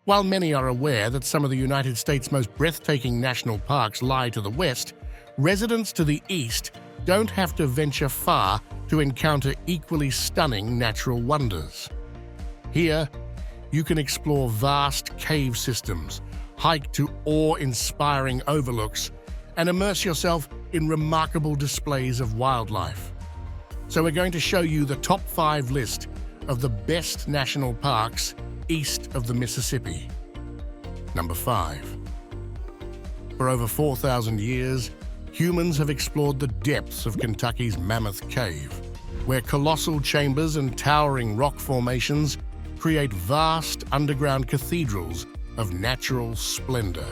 While many are aware that some of the United States' most breathtaking national parks lie to the west, residents to the east don't have to venture far to encounter equally stunning natural wonders. Here, you can explore vast cave systems, hike to awe-inspiring overlooks, and immerse yourself in remarkable displays of wildlife. So we're going to show you the top 5 list of the best national parks east of the Mississippi. Number 5. For over 4,000 years, humans have explored the depths of Kentucky's Mammoth Cave, where colossal chambers and towering rock formations create vast underground cathedrals of natural splendor.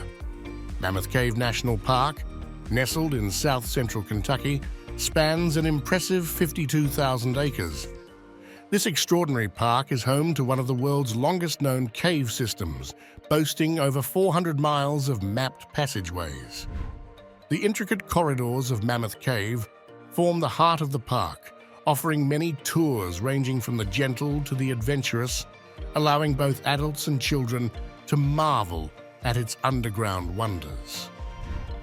Mammoth Cave National Park, nestled in south-central Kentucky, spans an impressive 52,000 acres. This extraordinary park is home to one of the world's longest-known cave systems, boasting over 400 miles of mapped passageways. The intricate corridors of Mammoth Cave form the heart of the park, offering many tours ranging from the gentle to the adventurous, allowing both adults and children to marvel at its underground wonders.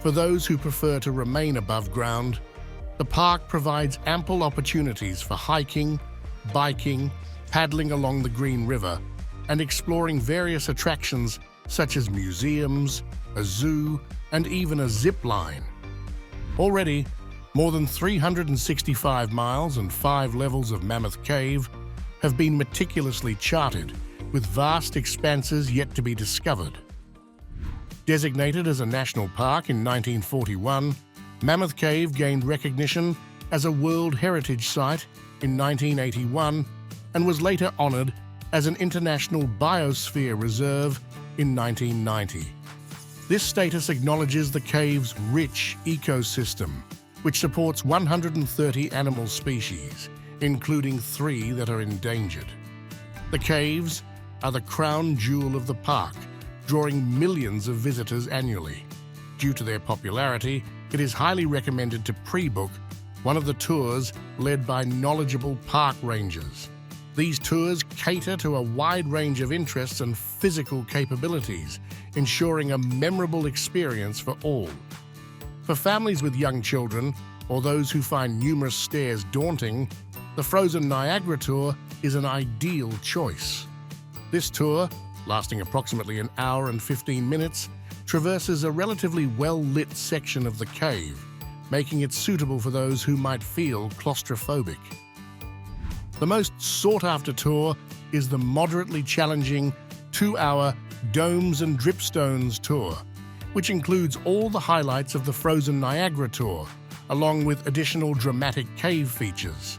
For those who prefer to remain above ground, the park provides ample opportunities for hiking, biking, paddling along the Green River, and exploring various attractions such as museums, a zoo, and even a zip line. Already, more than 365 miles and 5 levels of Mammoth Cave have been meticulously charted, with vast expanses yet to be discovered. Designated as a national park in 1941, Mammoth Cave gained recognition as a World Heritage Site in 1981 and was later honored as an International Biosphere Reserve in 1990. This status acknowledges the cave's rich ecosystem, which supports 130 animal species, including 3 that are endangered. The caves are the crown jewel of the park, drawing millions of visitors annually. Due to their popularity, it is highly recommended to pre-book one of the tours led by knowledgeable park rangers. These tours cater to a wide range of interests and physical capabilities, ensuring a memorable experience for all. For families with young children or those who find numerous stairs daunting, the Frozen Niagara Tour is an ideal choice. This tour, lasting approximately an hour and 15 minutes, traverses a relatively well-lit section of the cave, making it suitable for those who might feel claustrophobic. The most sought-after tour is the moderately challenging 2-hour Domes and Dripstones tour, which includes all the highlights of the Frozen Niagara Tour, along with additional dramatic cave features.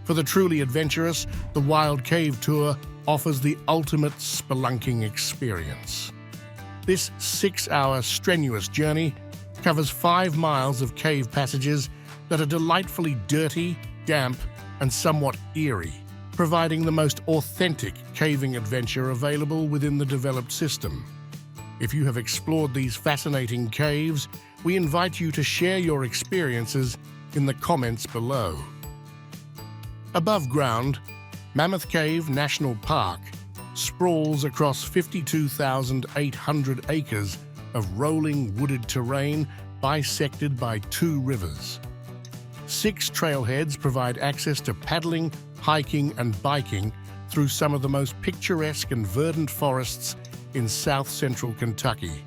For the truly adventurous, the Wild Cave Tour offers the ultimate spelunking experience. This 6-hour strenuous journey covers 5 miles of cave passages that are delightfully dirty, damp, and somewhat eerie, providing the most authentic caving adventure available within the developed system. If you have explored these fascinating caves, we invite you to share your experiences in the comments below. Above ground, Mammoth Cave National Park sprawls across 52,800 acres of rolling wooded terrain bisected by 2 rivers. 6 trailheads provide access to paddling, hiking, and biking through some of the most picturesque and verdant forests in south-central Kentucky.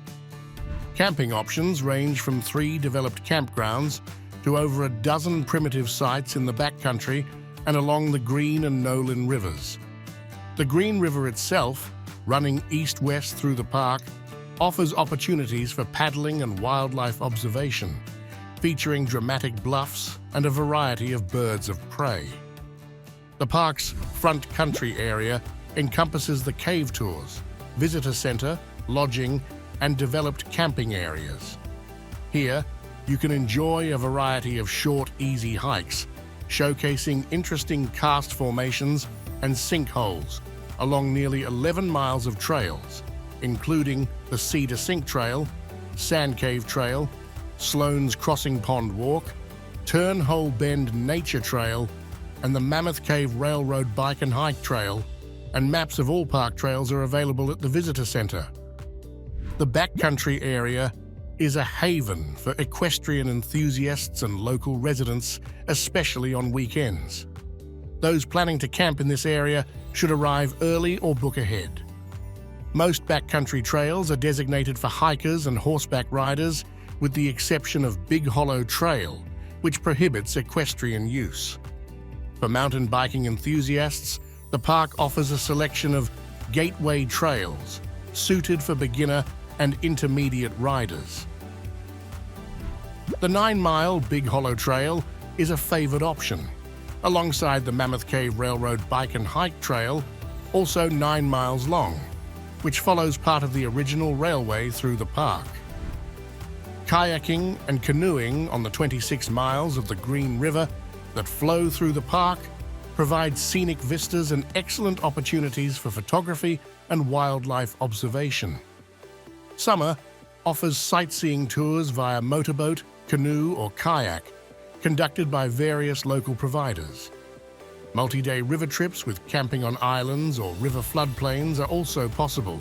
Camping options range from 3 developed campgrounds to over a dozen primitive sites in the backcountry and along the Green and Nolin rivers. The Green River itself, running east-west through the park, offers opportunities for paddling and wildlife observation, featuring dramatic bluffs and a variety of birds of prey. The park's front country area encompasses the cave tours, visitor center, lodging, and developed camping areas. Here, you can enjoy a variety of short, easy hikes, showcasing interesting karst formations and sinkholes along nearly 11 miles of trails, including the Cedar Sink Trail, Sand Cave Trail, Sloan's Crossing Pond Walk, Turnhole Bend Nature Trail, and the Mammoth Cave Railroad Bike and Hike Trail, and maps of all park trails are available at the visitor center. The backcountry area is a haven for equestrian enthusiasts and local residents, especially on weekends. Those planning to camp in this area should arrive early or book ahead. Most backcountry trails are designated for hikers and horseback riders, with the exception of Big Hollow Trail, which prohibits equestrian use. For mountain biking enthusiasts, the park offers a selection of gateway trails, suited for beginner and intermediate riders. The 9-mile Big Hollow Trail is a favored option, alongside the Mammoth Cave Railroad Bike and Hike Trail, also 9 miles long, which follows part of the original railway through the park. Kayaking and canoeing on the 26 miles of the Green River that flow through the park provide scenic vistas and excellent opportunities for photography and wildlife observation. Summer offers sightseeing tours via motorboat, canoe, or kayak, conducted by various local providers. Multi-day river trips with camping on islands or river floodplains are also possible,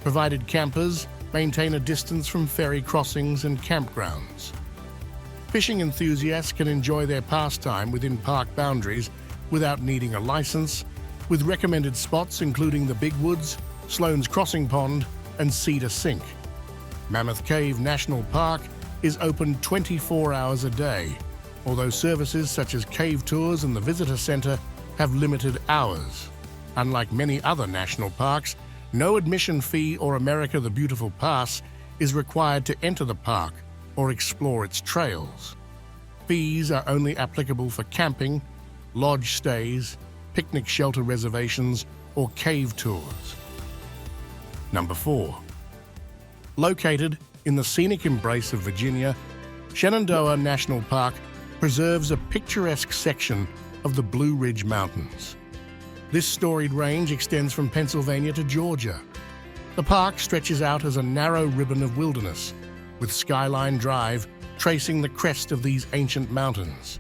provided campers maintain a distance from ferry crossings and campgrounds. Fishing enthusiasts can enjoy their pastime within park boundaries without needing a license, with recommended spots including the Big Woods, Sloan's Crossing Pond, and Cedar Sink. Mammoth Cave National Park is open 24 hours a day, although services such as cave tours and the visitor center have limited hours. Unlike many other national parks, no admission fee or America the Beautiful pass is required to enter the park or explore its trails. Fees are only applicable for camping, lodge stays, picnic shelter reservations, or cave tours. Number 4. Located in the scenic embrace of Virginia, Shenandoah National Park preserves a picturesque section of the Blue Ridge Mountains. This storied range extends from Pennsylvania to Georgia. The park stretches out as a narrow ribbon of wilderness, with Skyline Drive tracing the crest of these ancient mountains.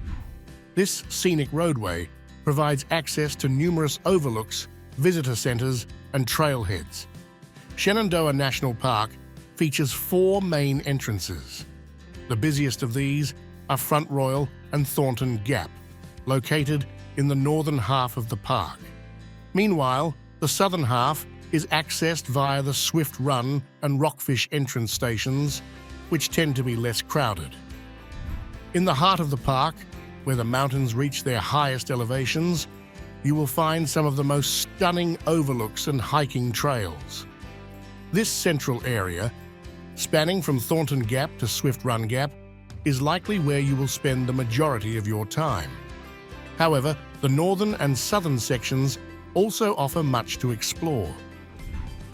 This scenic roadway provides access to numerous overlooks, visitor centers, and trailheads. Shenandoah National Park features 4 main entrances. The busiest of these are Front Royal and Thornton Gap, located in the northern half of the park. Meanwhile, the southern half is accessed via the Swift Run and Rockfish entrance stations, which tend to be less crowded. In the heart of the park, where the mountains reach their highest elevations, you will find some of the most stunning overlooks and hiking trails. This central area, spanning from Thornton Gap to Swift Run Gap, is likely where you will spend the majority of your time. However, the northern and southern sections also offer much to explore.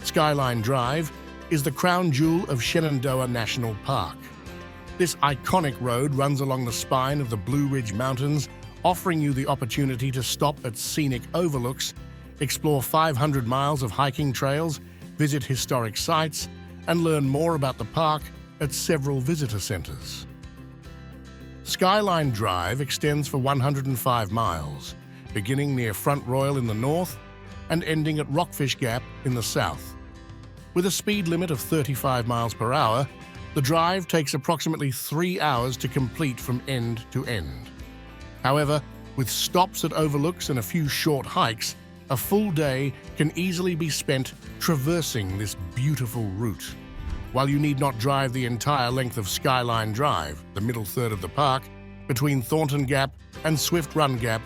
Skyline Drive is the crown jewel of Shenandoah National Park. This iconic road runs along the spine of the Blue Ridge Mountains, offering you the opportunity to stop at scenic overlooks, explore 500 miles of hiking trails, visit historic sites, and learn more about the park at several visitor centers. Skyline Drive extends for 105 miles, beginning near Front Royal in the north and ending at Rockfish Gap in the south. With a speed limit of 35 miles per hour, the drive takes approximately 3 hours to complete from end to end. However, with stops at overlooks and a few short hikes, a full day can easily be spent traversing this beautiful route. While you need not drive the entire length of Skyline Drive, the middle third of the park, between Thornton Gap and Swift Run Gap,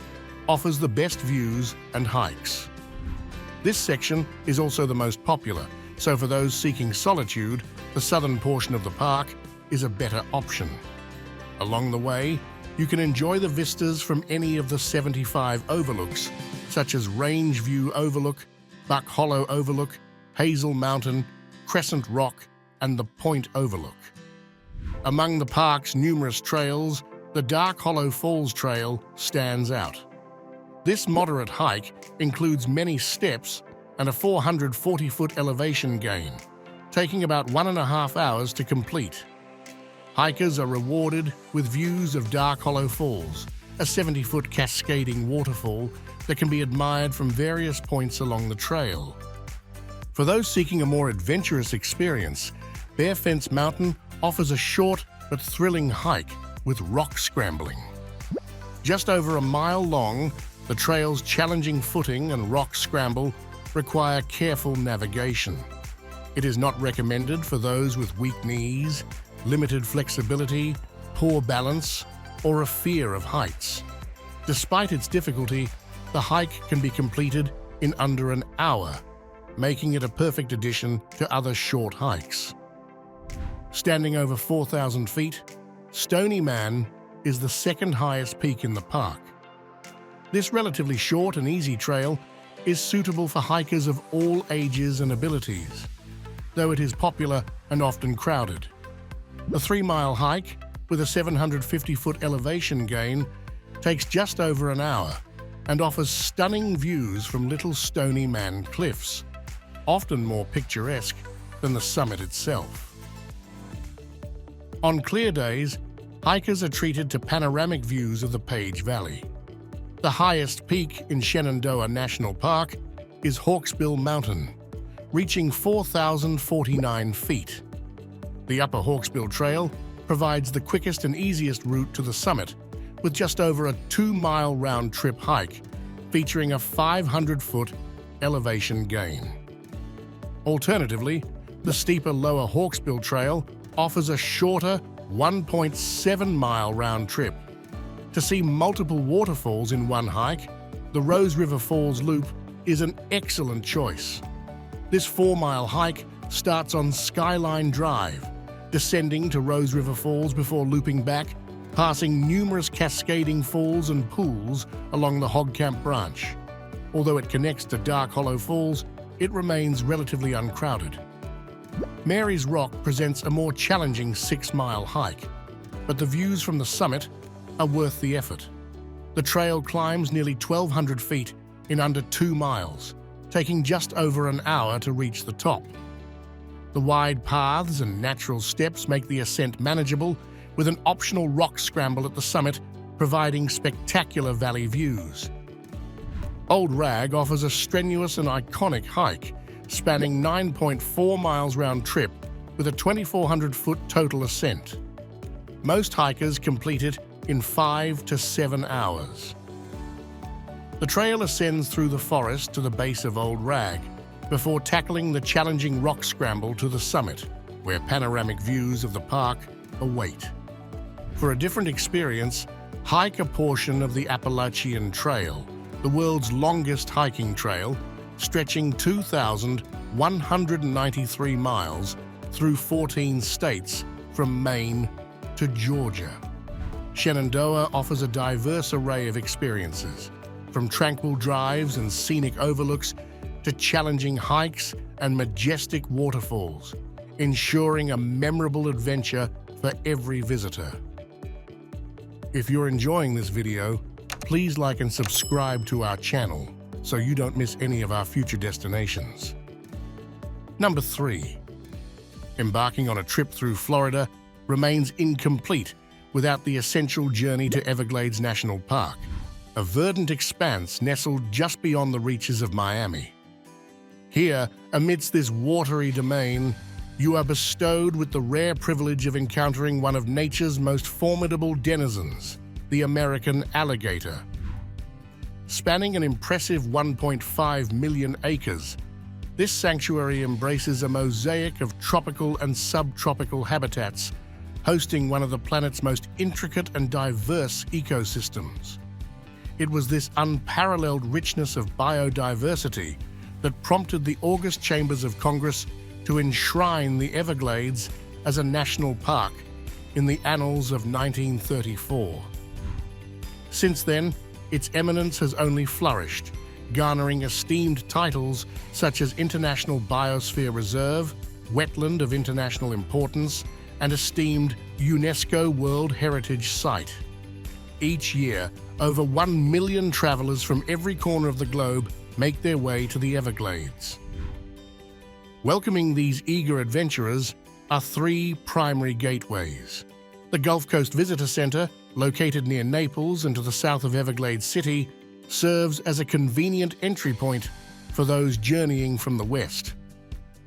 offers the best views and hikes. This section is also the most popular, so for those seeking solitude, the southern portion of the park is a better option. Along the way, you can enjoy the vistas from any of the 75 overlooks, such as Range View Overlook, Buck Hollow Overlook, Hazel Mountain, Crescent Rock, and the Point Overlook. Among the park's numerous trails, the Dark Hollow Falls Trail stands out. This moderate hike includes many steps and a 440-foot elevation gain, taking about 1.5 hours to complete. Hikers are rewarded with views of Dark Hollow Falls, a 70-foot cascading waterfall that can be admired from various points along the trail. For those seeking a more adventurous experience, Bear Fence Mountain offers a short but thrilling hike with rock scrambling. Just over a mile long, the trail's challenging footing and rock scramble require careful navigation. It is not recommended for those with weak knees, limited flexibility, poor balance, or a fear of heights. Despite its difficulty, the hike can be completed in under an hour, making it a perfect addition to other short hikes. Standing over 4,000 feet, Stony Man is the second highest peak in the park. This relatively short and easy trail is suitable for hikers of all ages and abilities, though it is popular and often crowded. A 3-mile hike with a 750-foot elevation gain takes just over an hour and offers stunning views from Little Stony Man cliffs, often more picturesque than the summit itself. On clear days, hikers are treated to panoramic views of the Page Valley. The highest peak in Shenandoah National Park is Hawksbill Mountain, reaching 4,049 feet. The Upper Hawksbill Trail provides the quickest and easiest route to the summit, with just over a 2-mile round-trip hike, featuring a 500-foot elevation gain. Alternatively, the steeper Lower Hawksbill Trail offers a shorter 1.7-mile round trip. To see multiple waterfalls in one hike, the Rose River Falls Loop is an excellent choice. This 4-mile hike starts on Skyline Drive, descending to Rose River Falls before looping back, passing numerous cascading falls and pools along the Hog Camp Branch. Although it connects to Dark Hollow Falls, it remains relatively uncrowded. Mary's Rock presents a more challenging 6-mile hike, but the views from the summit are worth the effort. The trail climbs nearly 1,200 feet in under 2 miles, taking just over an hour to reach the top. The wide paths and natural steps make the ascent manageable, with an optional rock scramble at the summit providing spectacular valley views. Old Rag offers a strenuous and iconic hike, spanning 9.4 miles round trip with a 2,400-foot total ascent. Most hikers complete it in 5 to 7 hours. The trail ascends through the forest to the base of Old Rag, before tackling the challenging rock scramble to the summit, where panoramic views of the park await. For a different experience, hike a portion of the Appalachian Trail, the world's longest hiking trail, stretching 2,193 miles through 14 states from Maine to Georgia. Shenandoah offers a diverse array of experiences, from tranquil drives and scenic overlooks to challenging hikes and majestic waterfalls, ensuring a memorable adventure for every visitor. If you're enjoying this video, please like and subscribe to our channel so you don't miss any of our future destinations. Number 3. Embarking on a trip through Florida remains incomplete without the essential journey to Everglades National Park, a verdant expanse nestled just beyond the reaches of Miami. Here, amidst this watery domain, you are bestowed with the rare privilege of encountering one of nature's most formidable denizens, the American alligator. Spanning an impressive 1.5 million acres, this sanctuary embraces a mosaic of tropical and subtropical habitats, hosting one of the planet's most intricate and diverse ecosystems. It was this unparalleled richness of biodiversity that prompted the August Chambers of Congress to enshrine the Everglades as a national park in the annals of 1934. Since then, its eminence has only flourished, garnering esteemed titles such as International Biosphere Reserve, Wetland of International Importance, and esteemed UNESCO World Heritage Site. Each year, over 1 million travelers from every corner of the globe make their way to the Everglades. Welcoming these eager adventurers are 3 primary gateways. The Gulf Coast Visitor Center, located near Naples and to the south of Everglades City, serves as a convenient entry point for those journeying from the west.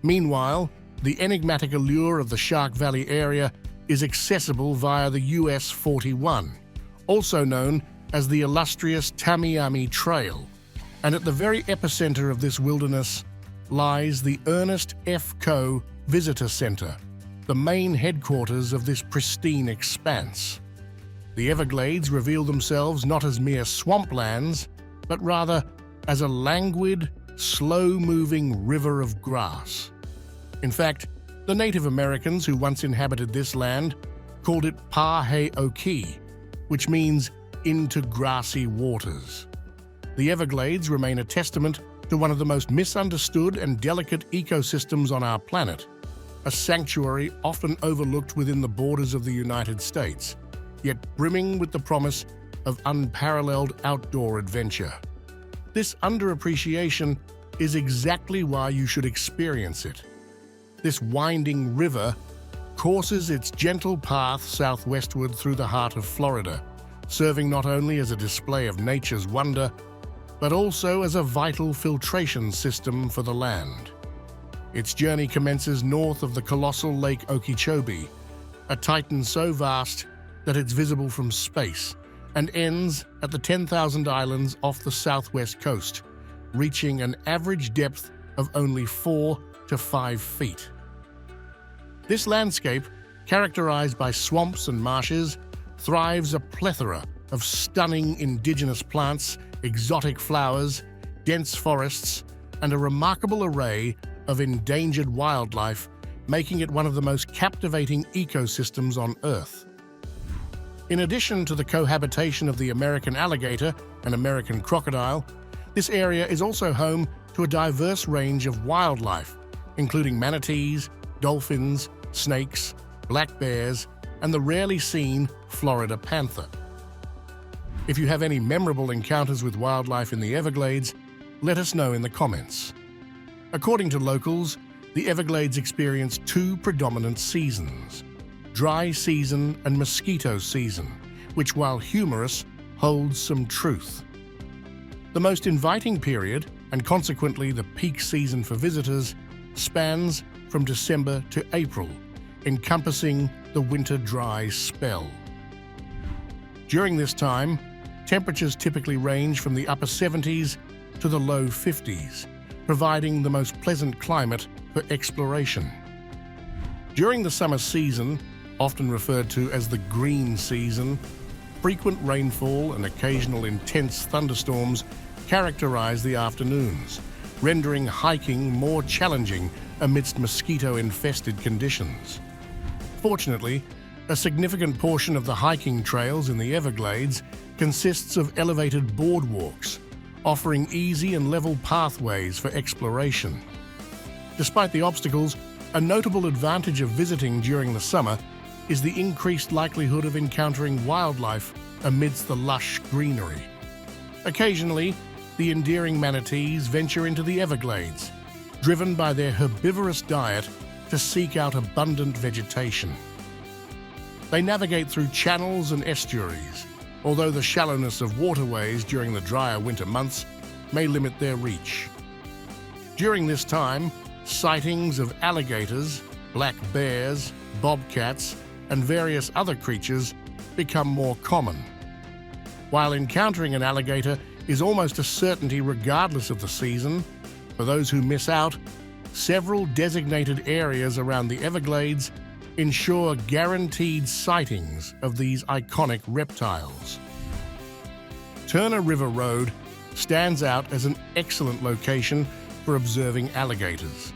Meanwhile, the enigmatic allure of the Shark Valley area is accessible via the US 41, also known as the illustrious Tamiami Trail. And at the very epicenter of this wilderness lies the Ernest F. Coe Visitor Center, the main headquarters of this pristine expanse. The Everglades reveal themselves not as mere swamplands, but rather as a languid, slow-moving river of grass. In fact, the Native Americans who once inhabited this land called it Pa-he-o-ki, which means into grassy waters. The Everglades remain a testament to one of the most misunderstood and delicate ecosystems on our planet, a sanctuary often overlooked within the borders of the United States, yet brimming with the promise of unparalleled outdoor adventure. This underappreciation is exactly why you should experience it. This winding river courses its gentle path southwestward through the heart of Florida, serving not only as a display of nature's wonder, but also as a vital filtration system for the land. Its journey commences north of the colossal Lake Okeechobee, a titan so vast that it's visible from space, and ends at the 10,000 islands off the southwest coast, reaching an average depth of only 4 to 5 feet. This landscape, characterized by swamps and marshes, thrives a plethora of stunning indigenous plants, exotic flowers, dense forests, and a remarkable array of endangered wildlife, making it one of the most captivating ecosystems on Earth. In addition to the cohabitation of the American alligator and American crocodile, this area is also home to a diverse range of wildlife, including manatees, dolphins, snakes, black bears, and the rarely seen Florida panther. If you have any memorable encounters with wildlife in the Everglades, let us know in the comments. According to locals, the Everglades experience 2 predominant seasons: dry season and mosquito season, which, while humorous, holds some truth. The most inviting period, and consequently the peak season for visitors, spans from December to April, encompassing the winter dry spell. During this time, temperatures typically range from the upper 70s to the low 50s, providing the most pleasant climate for exploration. During the summer season, often referred to as the green season, frequent rainfall and occasional intense thunderstorms characterize the afternoons, rendering hiking more challenging amidst mosquito-infested conditions. Fortunately, a significant portion of the hiking trails in the Everglades consists of elevated boardwalks, offering easy and level pathways for exploration. Despite the obstacles, a notable advantage of visiting during the summer is the increased likelihood of encountering wildlife amidst the lush greenery. Occasionally, the endearing manatees venture into the Everglades, driven by their herbivorous diet to seek out abundant vegetation. They navigate through channels and estuaries, although the shallowness of waterways during the drier winter months may limit their reach. During this time, sightings of alligators, black bears, bobcats, and various other creatures become more common. While encountering an alligator is almost a certainty regardless of the season, for those who miss out, several designated areas around the Everglades ensure guaranteed sightings of these iconic reptiles. Turner River Road stands out as an excellent location for observing alligators.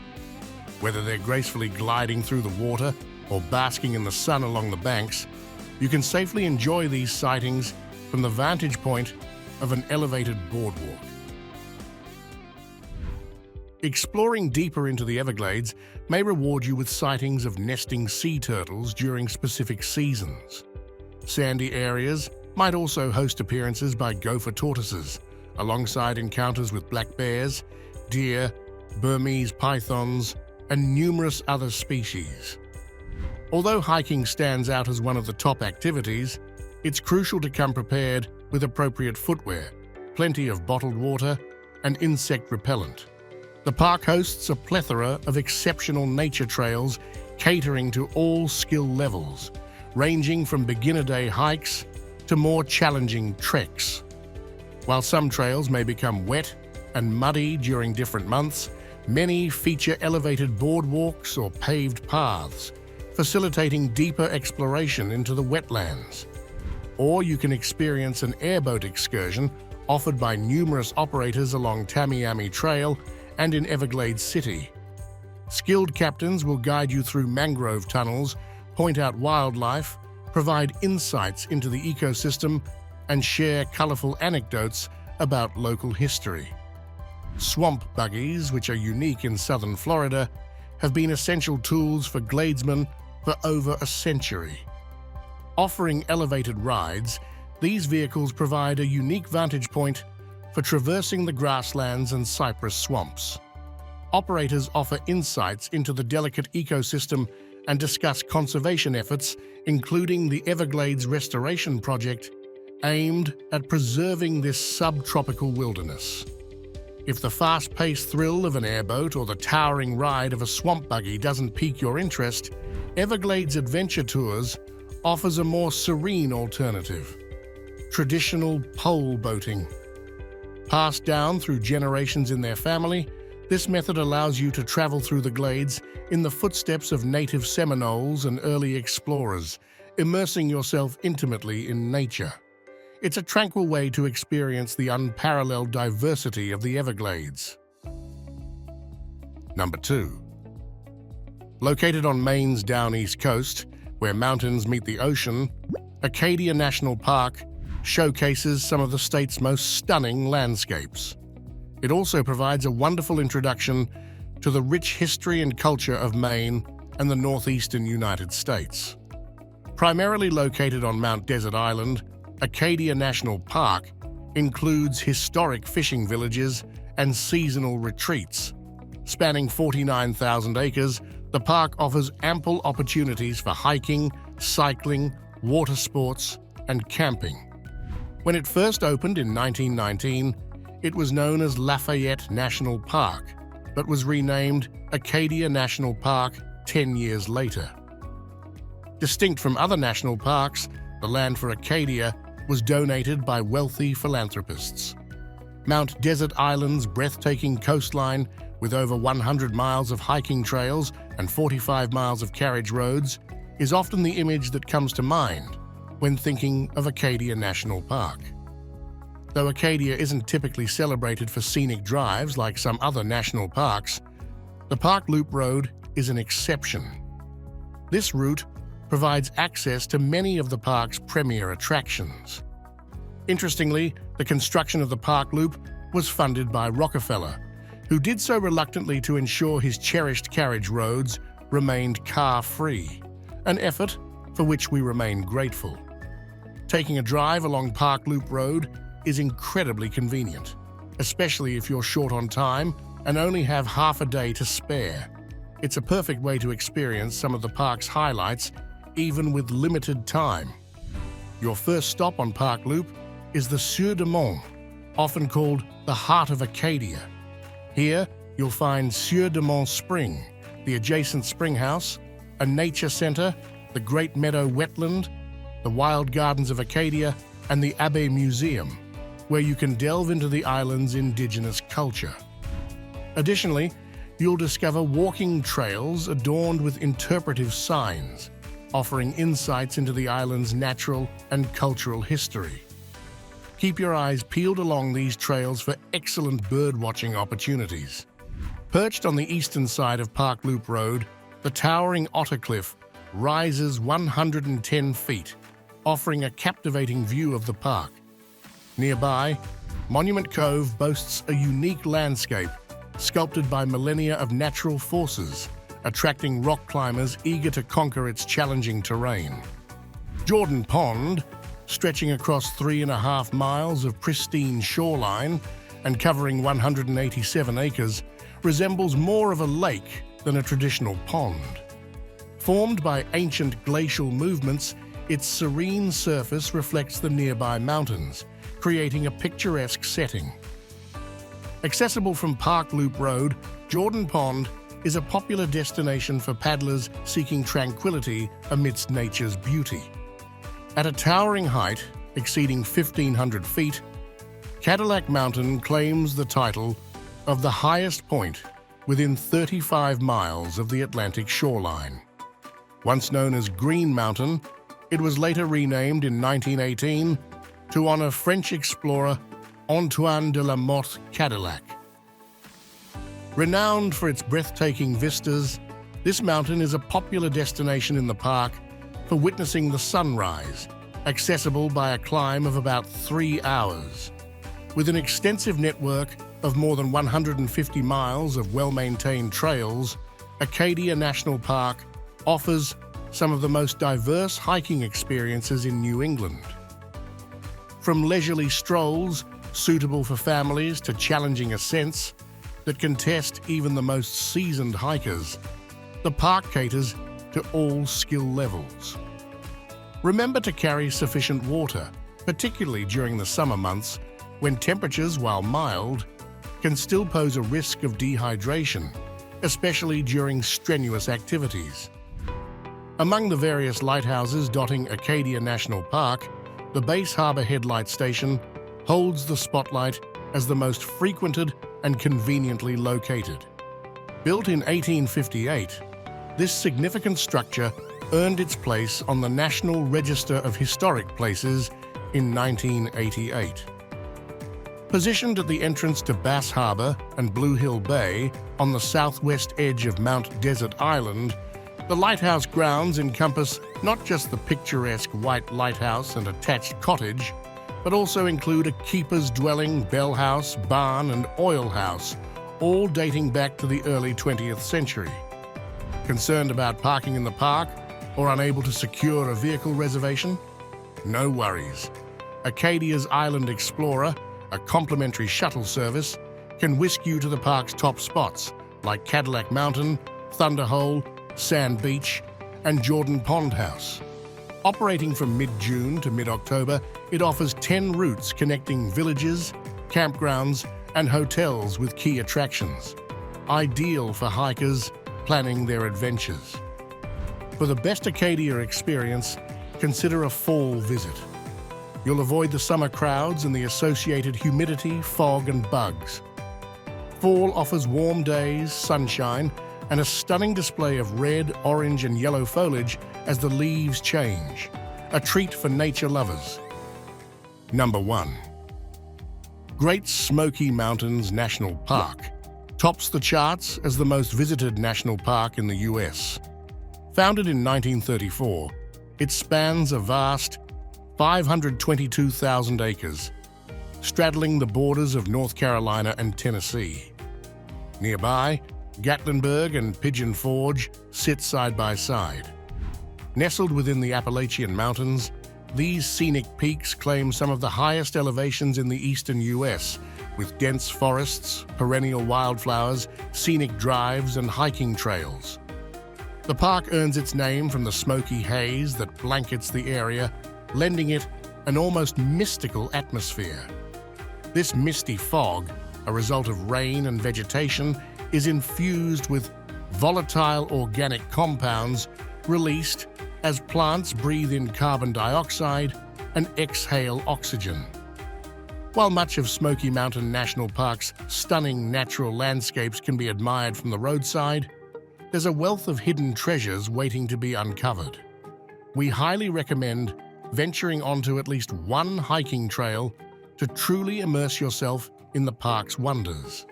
Whether they're gracefully gliding through the water or basking in the sun along the banks, you can safely enjoy these sightings from the vantage point of an elevated boardwalk. Exploring deeper into the Everglades may reward you with sightings of nesting sea turtles during specific seasons. Sandy areas might also host appearances by gopher tortoises, alongside encounters with black bears, deer, Burmese pythons, and numerous other species. Although hiking stands out as one of the top activities, it's crucial to come prepared with appropriate footwear, plenty of bottled water and insect repellent. The park hosts a plethora of exceptional nature trails catering to all skill levels, ranging from beginner-day hikes to more challenging treks. While some trails may become wet and muddy during different months, many feature elevated boardwalks or paved paths, facilitating deeper exploration into the wetlands. Or you can experience an airboat excursion offered by numerous operators along Tamiami Trail and in Everglades City. Skilled captains will guide you through mangrove tunnels, point out wildlife, provide insights into the ecosystem, and share colorful anecdotes about local history. Swamp buggies, which are unique in southern Florida, have been essential tools for gladesmen for over a century. Offering elevated rides, these vehicles provide a unique vantage point for traversing the grasslands and cypress swamps. Operators offer insights into the delicate ecosystem and discuss conservation efforts, including the Everglades Restoration Project, aimed at preserving this subtropical wilderness. If the fast-paced thrill of an airboat or the towering ride of a swamp buggy doesn't pique your interest, Everglades Adventure Tours offers a more serene alternative: traditional pole boating. Passed down through generations in their family, this method allows you to travel through the glades in the footsteps of native Seminoles and early explorers, immersing yourself intimately in nature. It's a tranquil way to experience the unparalleled diversity of the Everglades. Number 2. Located on Maine's down east coast, where mountains meet the ocean, Acadia National Park showcases some of the state's most stunning landscapes. It also provides a wonderful introduction to the rich history and culture of Maine and the northeastern United States. Primarily located on Mount Desert Island, Acadia National Park includes historic fishing villages and seasonal retreats. Spanning 49,000 acres, the park offers ample opportunities for hiking, cycling, water sports, and camping. When it first opened in 1919, it was known as Lafayette National Park, but was renamed Acadia National Park 10 years later. Distinct from other national parks, the land for Acadia was donated by wealthy philanthropists. Mount Desert Island's breathtaking coastline, with over 100 miles of hiking trails and 45 miles of carriage roads, is often the image that comes to mind when thinking of Acadia National Park. Though Acadia isn't typically celebrated for scenic drives like some other national parks, the Park Loop Road is an exception. This route provides access to many of the park's premier attractions. Interestingly, the construction of the Park Loop was funded by Rockefeller, who did so reluctantly to ensure his cherished carriage roads remained car-free, an effort for which we remain grateful. Taking a drive along Park Loop Road is incredibly convenient, especially if you're short on time and only have half a day to spare. It's a perfect way to experience some of the park's highlights, even with limited time. Your first stop on Park Loop is the Sieur de Mont, often called the Heart of Acadia. Here, you'll find Sieur de Mont Spring, the adjacent spring house, a nature center, the Great Meadow Wetland, the Wild Gardens of Acadia, and the Abbey Museum, where you can delve into the island's indigenous culture. Additionally, you'll discover walking trails adorned with interpretive signs, offering insights into the island's natural and cultural history. Keep your eyes peeled along these trails for excellent birdwatching opportunities. Perched on the eastern side of Park Loop Road, the towering Otter Cliff rises 110 feet, offering a captivating view of the park. Nearby, Monument Cove boasts a unique landscape sculpted by millennia of natural forces, attracting rock climbers eager to conquer its challenging terrain. Jordan Pond, stretching across 3.5 miles of pristine shoreline and covering 187 acres, resembles more of a lake than a traditional pond. Formed by ancient glacial movements, its serene surface reflects the nearby mountains, creating a picturesque setting. Accessible from Park Loop Road, Jordan Pond is a popular destination for paddlers seeking tranquility amidst nature's beauty. At a towering height exceeding 1,500 feet, Cadillac Mountain claims the title of the highest point within 35 miles of the Atlantic shoreline. Once known as Green Mountain, it was later renamed in 1918 to honor French explorer Antoine de la Motte Cadillac. Renowned for its breathtaking vistas, this mountain is a popular destination in the park for witnessing the sunrise, accessible by a climb of about 3 hours. With an extensive network of more than 150 miles of well-maintained trails, Acadia National Park offers some of the most diverse hiking experiences in New England. From leisurely strolls suitable for families to challenging ascents that can test even the most seasoned hikers, the park caters to all skill levels. Remember to carry sufficient water, particularly during the summer months when temperatures, while mild, can still pose a risk of dehydration, especially during strenuous activities. Among the various lighthouses dotting Acadia National Park, the Base Harbor Headlight Station holds the spotlight as the most frequented and conveniently located. Built in 1858, this significant structure earned its place on the National Register of Historic Places in 1988. Positioned at the entrance to Bass Harbor and Blue Hill Bay on the southwest edge of Mount Desert Island, the lighthouse grounds encompass not just the picturesque white lighthouse and attached cottage, but also include a keeper's dwelling, bell house, barn, and oil house, all dating back to the early 20th century. Concerned about parking in the park or unable to secure a vehicle reservation? No worries. Acadia's Island Explorer, a complimentary shuttle service, can whisk you to the park's top spots like Cadillac Mountain, Thunder Hole, Sand Beach, and Jordan Pond House. Operating from mid-June to mid-October, it offers 10 routes connecting villages, campgrounds, and hotels with key attractions, ideal for hikers planning their adventures. For the best Acadia experience, consider a fall visit. You'll avoid the summer crowds and the associated humidity, fog, and bugs. Fall offers warm days, sunshine, and a stunning display of red, orange, and yellow foliage as the leaves change. A treat for nature lovers. Number 1. Great Smoky Mountains National Park tops the charts as the most visited national park in the U.S. Founded in 1934, it spans a vast 522,000 acres, straddling the borders of North Carolina and Tennessee. Nearby, Gatlinburg and Pigeon Forge sit side by side. Nestled within the Appalachian Mountains, these scenic peaks claim some of the highest elevations in the eastern U.S., with dense forests, perennial wildflowers, scenic drives, and hiking trails. The park earns its name from the smoky haze that blankets the area, lending it an almost mystical atmosphere. This misty fog, a result of rain and vegetation, is infused with volatile organic compounds released as plants breathe in carbon dioxide and exhale oxygen. While much of Smoky Mountain National Park's stunning natural landscapes can be admired from the roadside, there's a wealth of hidden treasures waiting to be uncovered. We highly recommend venturing onto at least one hiking trail to truly immerse yourself in the park's wonders.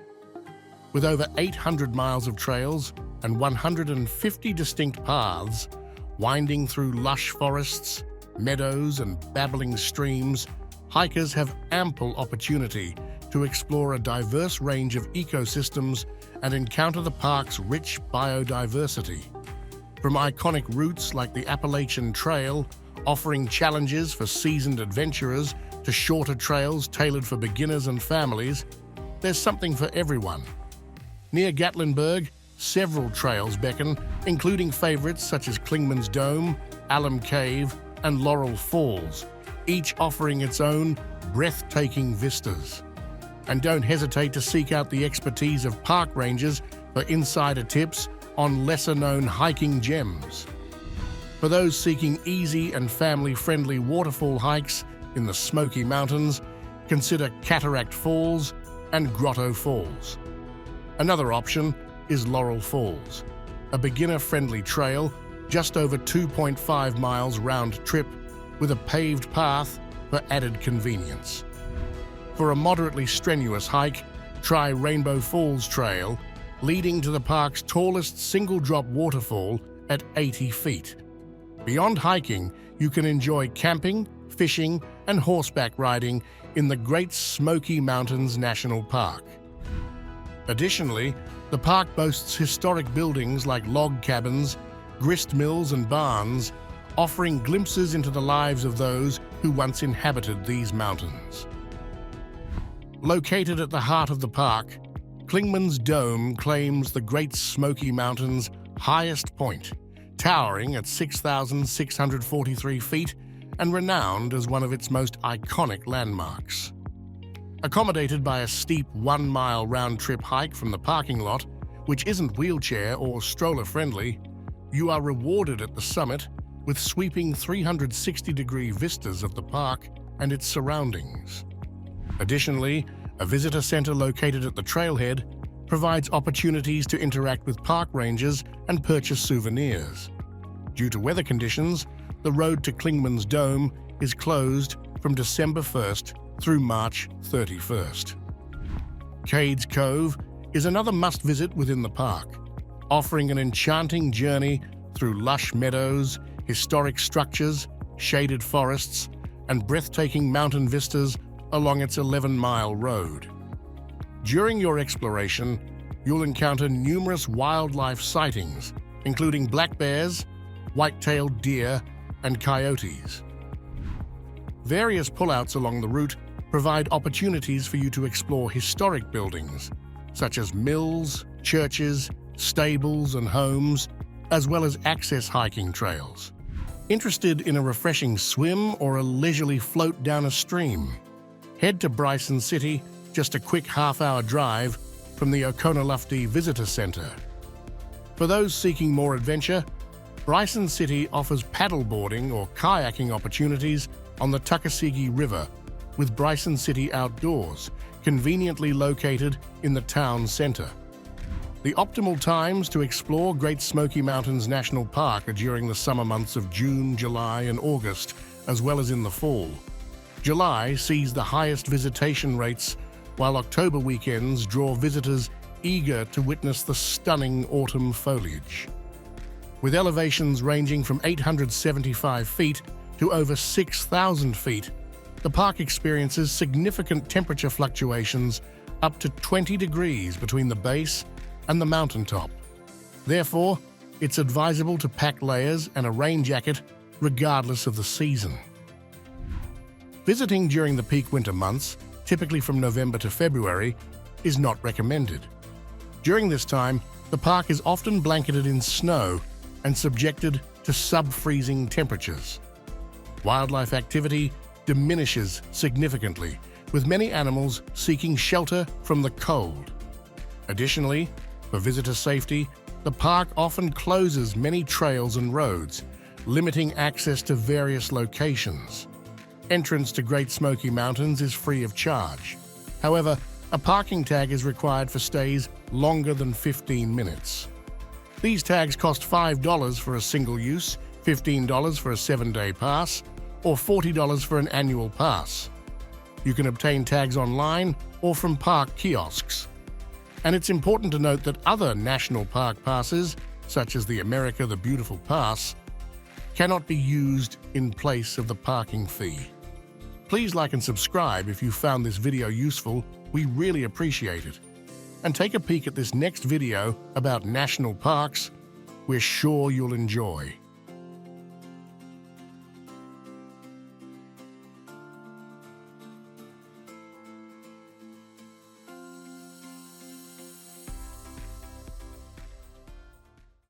With over 800 miles of trails and 150 distinct paths winding through lush forests, meadows, and babbling streams, hikers have ample opportunity to explore a diverse range of ecosystems and encounter the park's rich biodiversity. From iconic routes like the Appalachian Trail, offering challenges for seasoned adventurers, to shorter trails tailored for beginners and families, there's something for everyone. Near Gatlinburg, several trails beckon, including favorites such as Clingman's Dome, Mammoth Cave, and Laurel Falls, each offering its own breathtaking vistas. And don't hesitate to seek out the expertise of park rangers for insider tips on lesser-known hiking gems. For those seeking easy and family-friendly waterfall hikes in the Smoky Mountains, consider Cataract Falls and Grotto Falls. Another option is Laurel Falls, a beginner-friendly trail just over 2.5 miles round trip with a paved path for added convenience. For a moderately strenuous hike, try Rainbow Falls Trail, leading to the park's tallest single-drop waterfall at 80 feet. Beyond hiking, you can enjoy camping, fishing, and horseback riding in the Great Smoky Mountains National Park. Additionally, the park boasts historic buildings like log cabins, grist mills, and barns, offering glimpses into the lives of those who once inhabited these mountains. Located at the heart of the park, Clingman's Dome claims the Great Smoky Mountains' highest point, towering at 6,643 feet and renowned as one of its most iconic landmarks. Accommodated by a steep 1-mile round-trip hike from the parking lot, which isn't wheelchair or stroller-friendly, you are rewarded at the summit with sweeping 360-degree vistas of the park and its surroundings. Additionally, a visitor center located at the trailhead provides opportunities to interact with park rangers and purchase souvenirs. Due to weather conditions, the road to Clingman's Dome is closed from December 1st through March 31st. Cades Cove is another must-visit within the park, offering an enchanting journey through lush meadows, historic structures, shaded forests, and breathtaking mountain vistas along its 11-mile road. During your exploration, you'll encounter numerous wildlife sightings, including black bears, white-tailed deer, and coyotes. Various pullouts along the route provide opportunities for you to explore historic buildings, such as mills, churches, stables, and homes, as well as access hiking trails. Interested in a refreshing swim or a leisurely float down a stream? Head to Bryson City, just a quick half-hour drive from the Oconaluftee Visitor Center. For those seeking more adventure, Bryson City offers paddleboarding or kayaking opportunities on the Tuckasegee River, with Bryson City Outdoors, conveniently located in the town center. The optimal times to explore Great Smoky Mountains National Park are during the summer months of June, July, and August, as well as in the fall. July sees the highest visitation rates, while October weekends draw visitors eager to witness the stunning autumn foliage. With elevations ranging from 875 feet to over 6,000 feet, the park experiences significant temperature fluctuations up to 20 degrees between the base and the mountaintop. Therefore, it's advisable to pack layers and a rain jacket regardless of the season. Visiting during the peak winter months, typically from November to February, is not recommended. During this time, the park is often blanketed in snow and subjected to sub-freezing temperatures. Wildlife activity diminishes significantly, with many animals seeking shelter from the cold. Additionally, for visitor safety, the park often closes many trails and roads, limiting access to various locations. Entrance to Great Smoky Mountains is free of charge. However, a parking tag is required for stays longer than 15 minutes. These tags cost $5 for a single use, $15 for a 7-day pass, or $40 for an annual pass. You can obtain tags online or from park kiosks. And it's important to note that other national park passes, such as the America the Beautiful Pass, cannot be used in place of the parking fee. Please like and subscribe if you found this video useful. We really appreciate it. And take a peek at this next video about national parks. We're sure you'll enjoy.